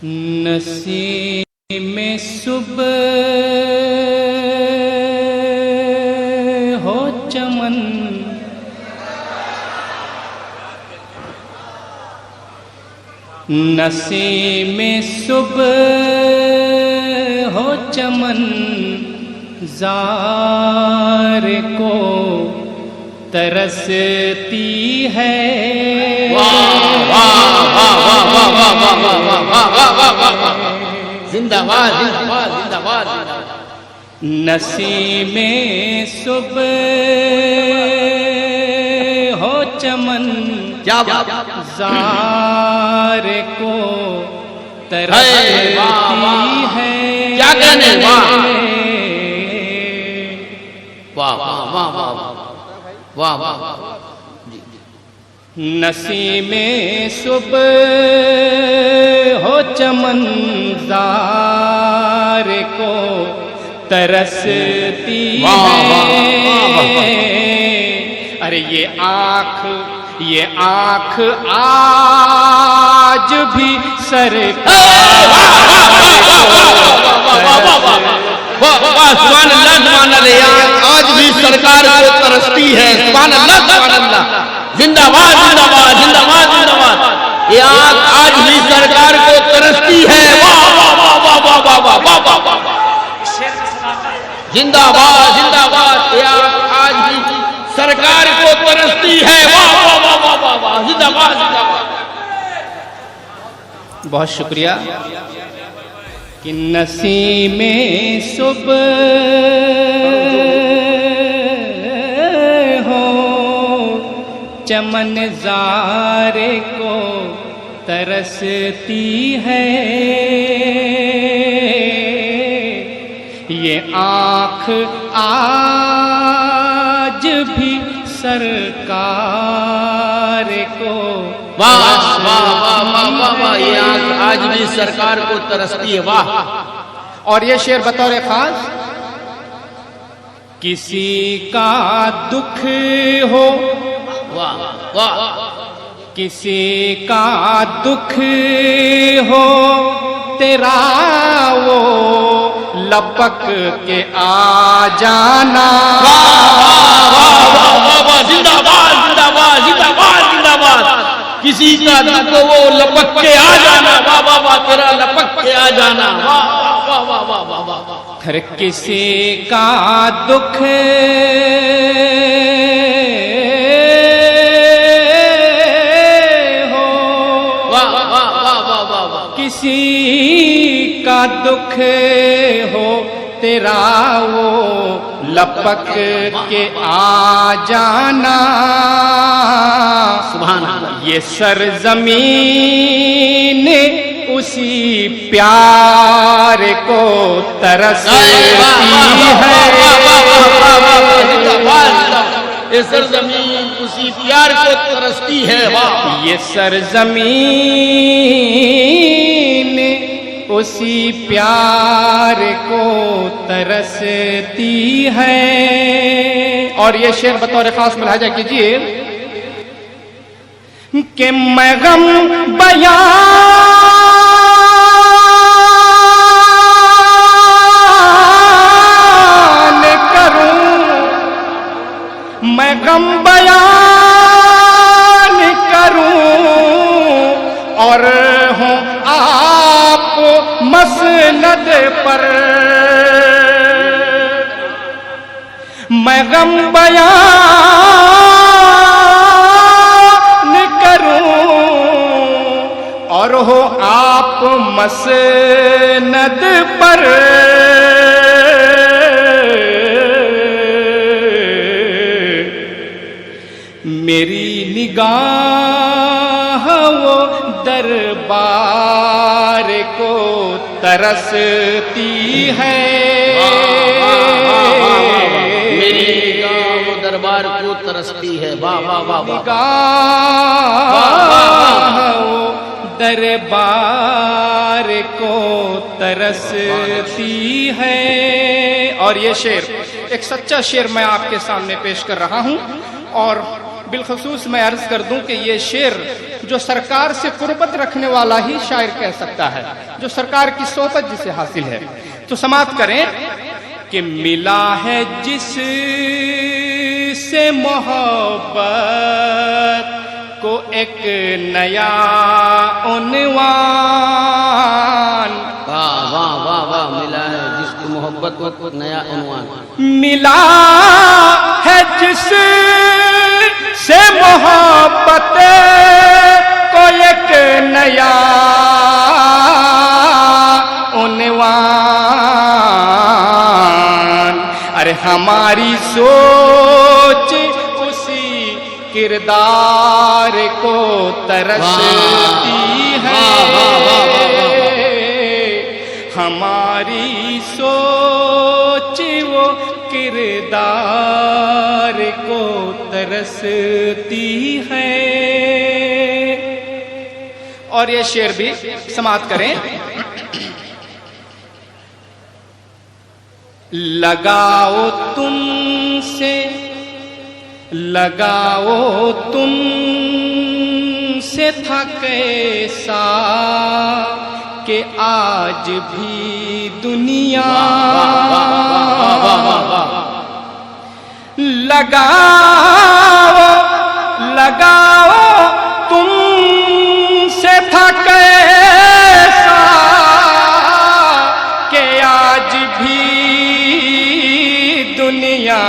نسیم صبح ہو چمن، نسیم صبح ہو چمن، زار کو ترستی ہے۔ زندہ باد زندہ باد زندہ باد۔ نسیم صبح ہو چمن، کیا بات، زار کو ترستی ہے۔ کیا کہنے، واہ واہ واہ واہ واہ واہ واہ۔ نسیم صبح ہو چمن، زار کو ترستی ہے۔ ارے یہ آنکھ آج بھی سبحان اللہ، آج بھی سرکار کو ترستی ہے۔ سبحان اللہ سبحان اللہ، زندہ باد زندہ باد زندہ باد زندہ باد۔ یہ آج بھی سرکار کو ترستی ہے۔ واہ واہ واہ واہ واہ واہ واہ واہ واہ۔ زندہ باد زندہ باد، یہ آج بھی سرکار کو ترستی ہے۔ واہ واہ واہ واہ واہ واہ، زندہ باد زندہ باد۔ بہت شکریہ۔ کہ نسیم صبح ہو چمن، زار کو ترستی ہے۔ یہ آنکھ آج بھی سرکار کو واہ واہ واہ واہ واہ، یہ آنکھ آج بھی سرکار کو ترستی ہے۔ واہ۔ اور یہ شعر بطور خاص، کسی کا دکھ ہو، واہ واہ، کسی کا دکھ ہو، تیرا وہ لپک کے آ جانا۔ زندہ باد زندہ باد زندہ باد زندہ باد۔ کسی کا دکھ وہ لپک کے آ جانا۔ واہ واہ واہ، تیرا لپک کے آ جانا۔ واہ واہ واہ واہ واہ واہ۔ ہر کسی کا دکھ ہو، کسی کا دکھ ہو، تیرا وہ لپک کے آ جانا۔ سبحان اللہ۔ یہ سرزمین اسی پیار کو ترستی ہے۔ یہ سرزمین اسی پیار کو ترستی ہے۔ یہ سرزمین اسی پیار کو ترستی ہے۔ اور یہ شعر بطور خاص ملاحظہ کیجیے کہ میں غم بیان کروں، میں غم بیان کروں، اور ہوں آپ مسند پر، میں غم بیان کروں، اور ہو آپ مسند پر۔ میری نگاہ وہ دربار کو ترستی ہے۔ میری نگاہ وہ دربار کو ترستی ہے۔ واہ واہ واہ واہ۔ نگاہ وہ دربار کو ترستی ہے۔ اور یہ شعر ایک سچا شعر میں آپ کے سامنے پیش کر رہا ہوں، اور بالخصوص میں عرض کر دوں کہ یہ شعر جو سرکار سے قربت رکھنے والا ہی شاعر کہہ سکتا ہے، جو سرکار کی صحبت جسے حاصل ہے۔ تو سماعت کریں کہ ملا ہے جس سے محبت کو ایک نیا عنوان، واہ واہ واہ واہ، ملا ہے جس کو محبت کو نیا عنوان، ملا ہے جس سے محبت کو ایک نیا عنوان، ارے ہماری سوچ اسی کردار کو ترستی ہے، ہماری سوچ وہ کردار کو ترستی ہے۔ اور یہ شعر بھی سماعت کریں، لگاؤ تم سے تھا کیسا کہ آج بھی دنیا، لگاؤ تم سے تھا کیسا کہ آج بھی دنیا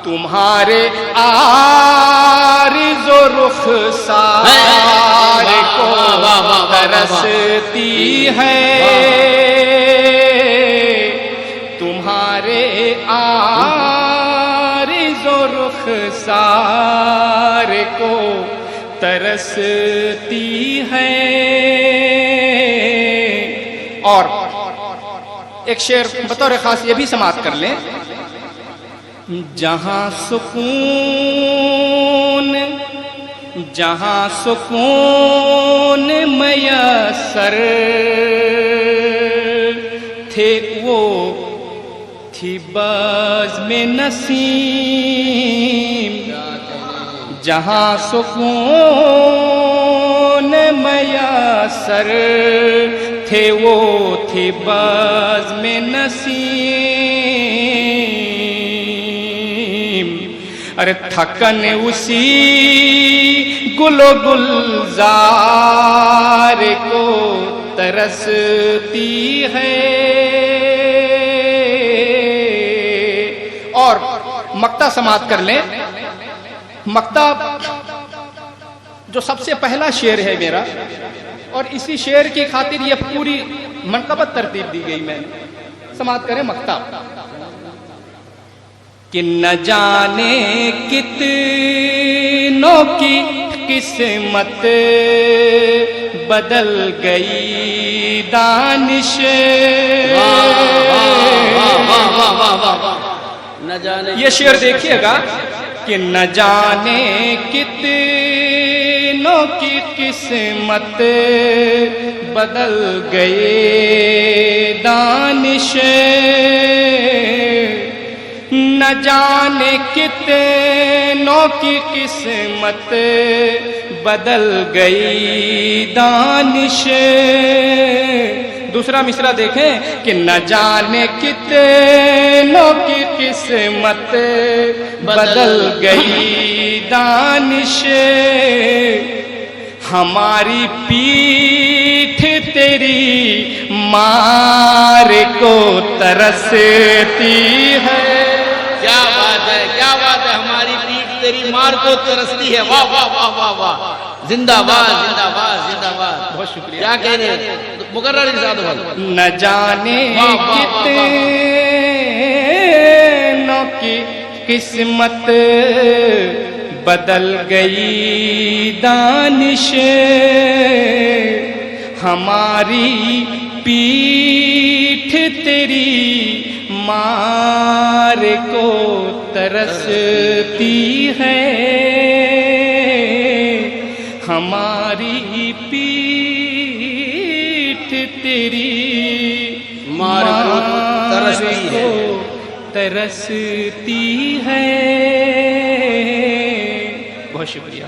تمہارے عارض و رخسار کو ترستی ہے، تمہارے عارض و رخسار کو ترستی ہے۔ اور ایک شعر بطور خاص یہ بھی سماعت کر لیں، جہاں سکون میسر تھے وہ تھی بزم نسیم، جہاں سکون میسر تھے وہ تھی بزم نسیم، ارے تھکن اسی گل و گلزار کو ترستی ہے۔ اور مقطع سماعت کر لیں، مقطع جو سب سے پہلا شعر ہے میرا، اور اسی شعر کی خاطر یہ پوری منقبت ترتیب دی گئی میں نے۔ سماعت کریں مقطع، کہ نہ جانے کتنوں کی قسمت بدل گئی دانش، یہ شعر دیکھیے گا کہ نہ جانے کتنوں کی قسمت بدل گئے دانش، نہ جانے کتنوں کی قسمت بدل گئی دانش۔ دوسرا مصرع دیکھیں کہ نہ جانے کتنوں کی قسمت بدل گئی دانش، ہماری پیٹھ تیری مار کو ترستی ہے۔ کیا بات ہے، کیا بات ہے، ہماری پیٹھ تیری مار کو ترستی ہے۔ واہ واہ واہ واہ واہ، زندہ باد زندہ باد زندہ باد۔ بہت شکریہ۔ کیا کہنے مقرر ارشاد ہو، نہ جانے کتنوں کی قسمت بدل گئی دانش، ہماری پیٹھ تیری مار کو ترستی ہے، ہماری پیٹھ تیری مار کو ترستی ہے، ترستی ہے. بہت شکریہ.